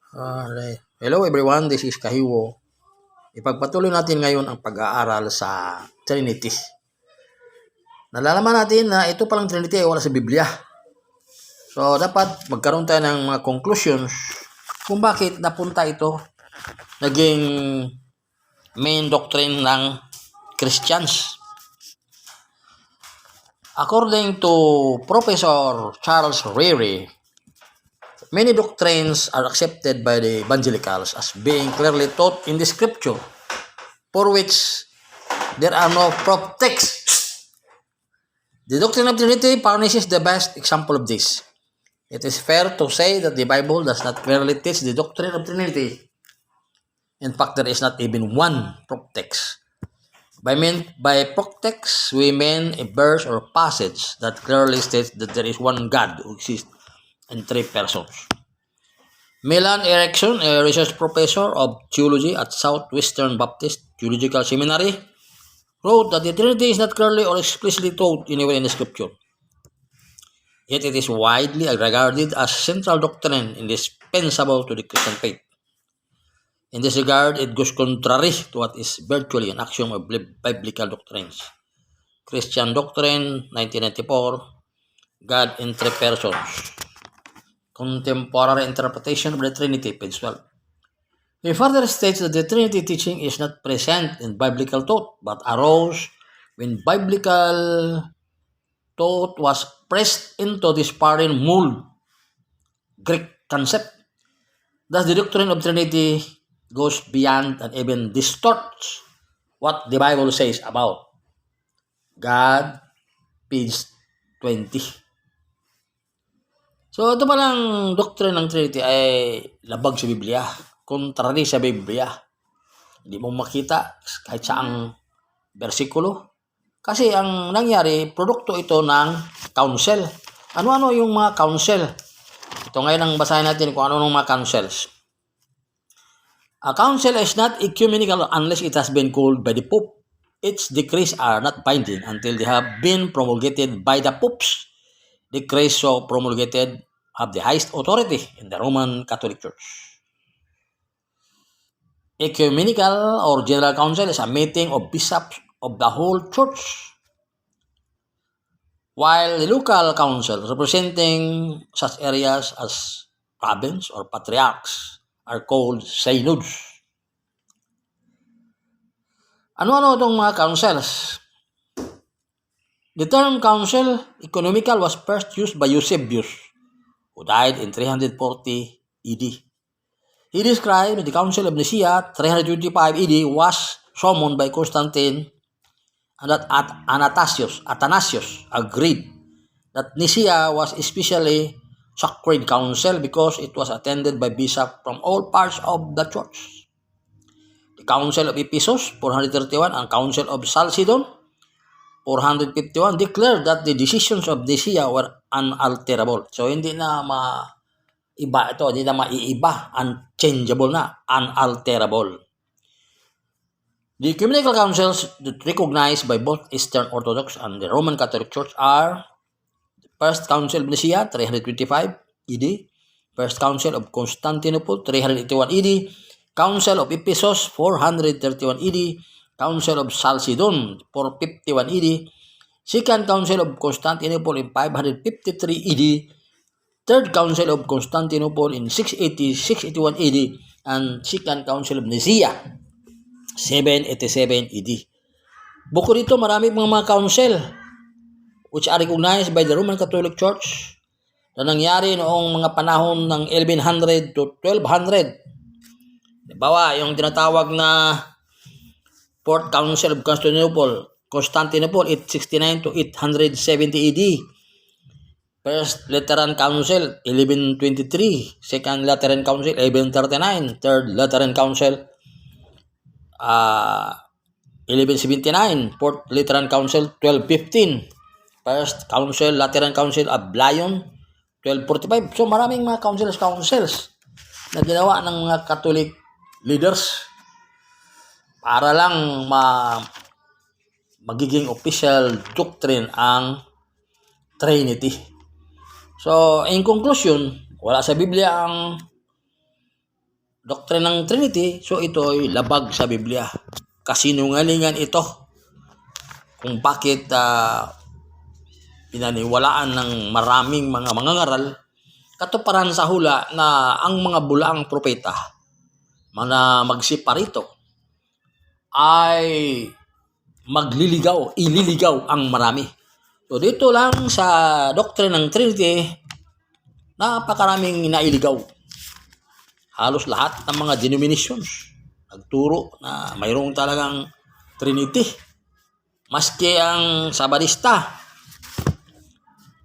Hello everyone, this is Kahiwo. Ipagpatuloy natin ngayon ang pag-aaral sa Trinity. Nalalaman natin na ito palang Trinity ay wala sa Biblia. So dapat magkaroon tayo ng mga conclusions kung bakit napunta ito naging main doctrine ng Christians. According to Professor Charles Ryrie, many doctrines are accepted by the evangelicals as being clearly taught in the scripture, for which there are no proof texts. The doctrine of Trinity furnishes the best example of this. It is fair to say that the Bible does not clearly teach the doctrine of Trinity. In fact, there is not even one proof text. By proof text, we mean a verse or passage that clearly states that there is one God who exists in three persons. Milan Erickson, a research professor of theology at Southwestern Baptist Theological Seminary, wrote that the Trinity is not clearly or explicitly taught anywhere in the Scripture. Yet it is widely regarded as central doctrine indispensable to the Christian faith. In this regard, it goes contrary to what is virtually an axiom of biblical doctrines. Christian Doctrine, 1994, God in Three Persons. Contemporary Interpretation of the Trinity, page 12. He further states that the Trinity teaching is not present in biblical thought, but arose when biblical thought was pressed into this foreign mold, Greek concept. Thus, the doctrine of Trinity goes beyond and even distorts what the Bible says about God, page 20. So, ito palang doctrine ng Trinity ay labag sa Biblia, contrary sa Biblia. Hindi mo makita kahit saang bersikulo. Kasi ang nangyari, produkto ito ng council. Ano-ano yung mga council? Ito ngayon ang basahin natin kung ano-ano mga councils. A council is not ecumenical unless it has been called by the Pope. Its decrees are not binding until they have been promulgated by the popes. Decrees so promulgated have the highest authority in the Roman Catholic Church. Ecumenical or general council is a meeting of bishops of the whole church, while the local council representing such areas as province or patriarchs are called synods. Ano-ano itong mga councils? The term council economical was first used by Eusebius, who died in 340 AD. He described the Council of Nicaea 325 AD was summoned by Constantine and that Athanasius agreed that Nicaea was especially sacred council because it was attended by bishops from all parts of the church. The Council of Ephesus 431 and Council of Chalcedon 451 declared that the decisions of Nicaea were unalterable. So hindi na maiba ito, hindi na maiiba, unchangeable na, unalterable. The ecumenical councils that recognized by both Eastern Orthodox and the Roman Catholic Church are the First Council of Nicaea 325 AD, First Council of Constantinople 381 AD, Council of Ephesus 431 AD, Council of Chalcedon 451 AD, Second Council of Constantinople in 553 AD, Third Council of Constantinople in 681 AD, and Second Council of Nicaea 787 AD. Bukod dito, marami mga council which are recognized by the Roman Catholic Church na nangyari noong mga panahon ng 1100 to 1200. Dibawa, yung tinatawag na Fourth Council of Constantinople 869 to 870 AD. First Lateran Council 1123, Second Lateran Council 1139, Third Lateran Council 1179, Fourth Lateran Council 1215, First Council Lateran Council of Lyon 1245. So maraming mga councils na ginawa ng mga Catholic leaders para lang magiging official doctrine ang Trinity. So in conclusion, wala sa Biblia ang doctrine ng Trinity, so ito ay labag sa Biblia. Kasinungalingan ito kung bakit pinaniwalaan ng maraming mga mangangaral katuparan sa hula na ang mga bulaang propeta, mga magsiparito, ay ililigaw ang marami. So dito lang sa doctrine ng Trinity, napakaraming nailigaw. Halos lahat ng mga denominations nagturo na mayroong talagang Trinity. Maski ang Sabadista.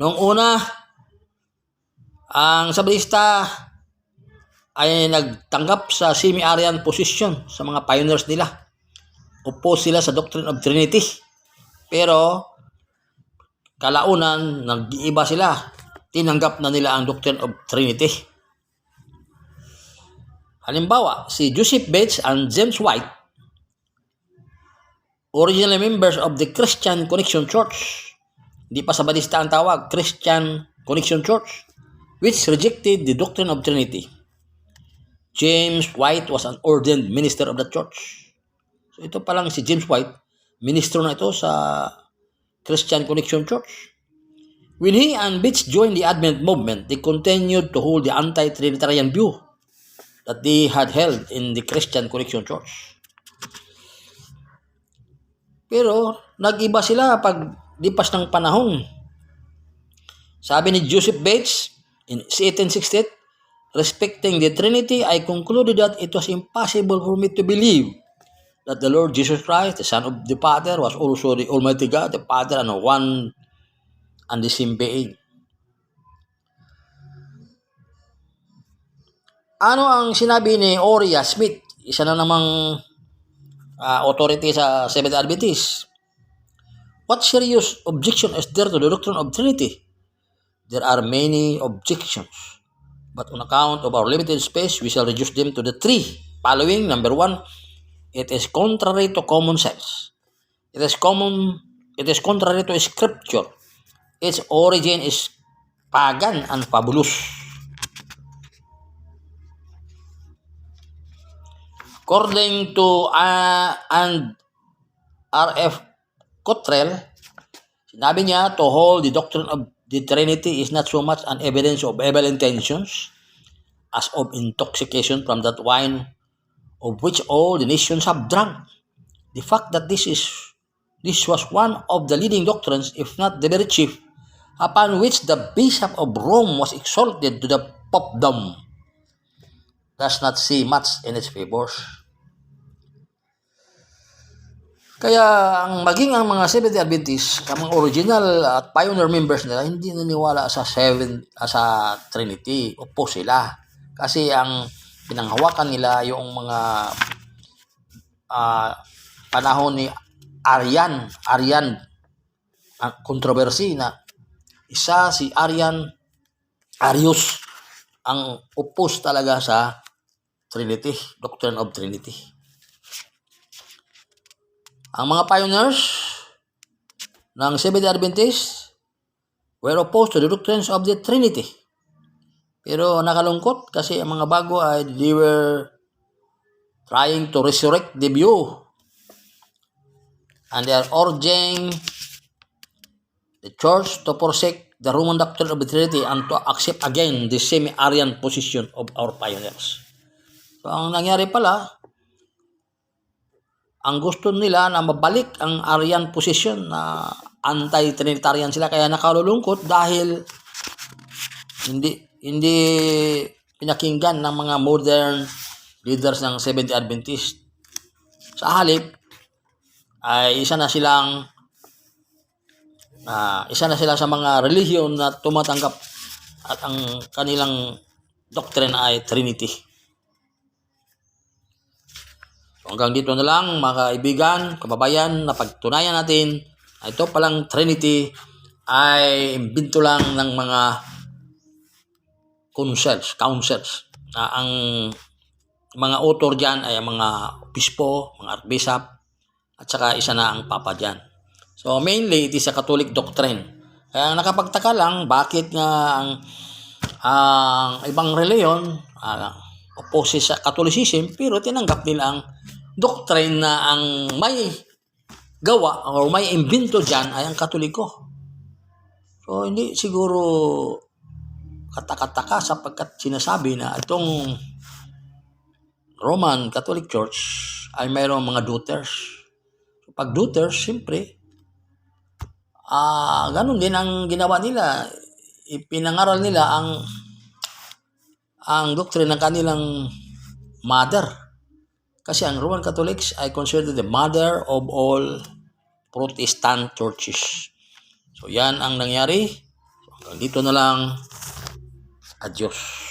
Noong una, ang Sabadista ay nagtanggap sa semi-Arian position sa mga pioneers nila. Opposed sila sa doctrine of Trinity. Pero kalaunan, nag-iiba sila. Tinanggap na nila ang doctrine of Trinity. Halimbawa, si Joseph Bates and James White, originally members of the Christian Connection Church, hindi pa Sabadista ang tawag, Christian Connection Church, which rejected the doctrine of Trinity. James White was an ordained minister of the church. So ito pa lang si James White, ministro na ito sa Christian Connection Church. When he and Bates joined the Advent movement, they continued to hold the anti-Trinitarian view that they had held in the Christian Connection Church. Pero nag-iba sila pag lipas ng panahon. Sabi ni Joseph Bates in 1868, respecting the Trinity, I concluded that it was impossible for me to believe that the Lord Jesus Christ, the Son of the Father, was also the Almighty God, the Father, and one and the same being. Ano ang sinabi ni Uriah Smith, isa na namang authority sa Seventh-day Adventist? What serious objection is there to the doctrine of Trinity? There are many objections, but on account of our limited space, we shall reduce them to the three following. Number one, it is contrary to common sense. It is contrary to Scripture. Its origin is pagan and fabulous. According to and R.F. Cottrell, sinabi niya, to hold the doctrine of the Trinity is not so much an evidence of evil intentions as of intoxication from that wine of which all the nations have drunk. The fact that this was one of the leading doctrines, if not the very chief, upon which the Bishop of Rome was exalted to the popedom, does not see much in its favors. Kaya maging ang mga Seventh-day Adventists, ang mga original at pioneer members nila, hindi naniwala sa Trinity. Opo sila. Kasi ang pinanghawakan nila yung mga panahon ni Arian controversy na isa si Arius ang opposed talaga sa Trinity, doctrine of Trinity. Ang mga pioneers ng Seventh-day Adventists were opposed to the doctrines of the Trinity. Pero nakalungkot kasi ang mga bago ay they were trying to resurrect the view. And they are urging the church to forsake the Roman doctrine of the Trinity and to accept again the semi-Arian position of our pioneers. So ang nangyari pala, ang gusto nila na mabalik ang Arian position na anti-Trinitarian sila, kaya nakalulungkot dahil hindi pinakinggan ng mga modern leaders ng Seventh-day Adventist. Sa halip ay isa na sila sa mga relihiyon na tumatanggap at ang kanilang doctrine ay Trinity. Hanggang dito na lang mga kaibigan, kababayan, na pagtunayan natin na ito palang Trinity ay imbento lang ng mga councils. Ang mga author dyan ay mga obispo, mga archbishop, at saka isa na ang papa dyan. So mainly, it is a Catholic doctrine. Kaya nakapagtaka lang bakit nga ang ibang reliyon, opposes sa Catholicism, pero tinanggap nila ang doctrine na ang may gawa o may imbento dyan ay ang Katoliko. So, hindi siguro katakataka sapagkat sinasabi na itong Roman Catholic Church ay mayroong mga daughters. So, pag daughters, siyempre, ganun din ang ginawa nila. Ipinangaral nila ang doctrine ng kanilang mother. Kasi ang Roman Catholics ay considered the mother of all Protestant churches. So yan ang nangyari. So, hanggang dito na lang. Adios.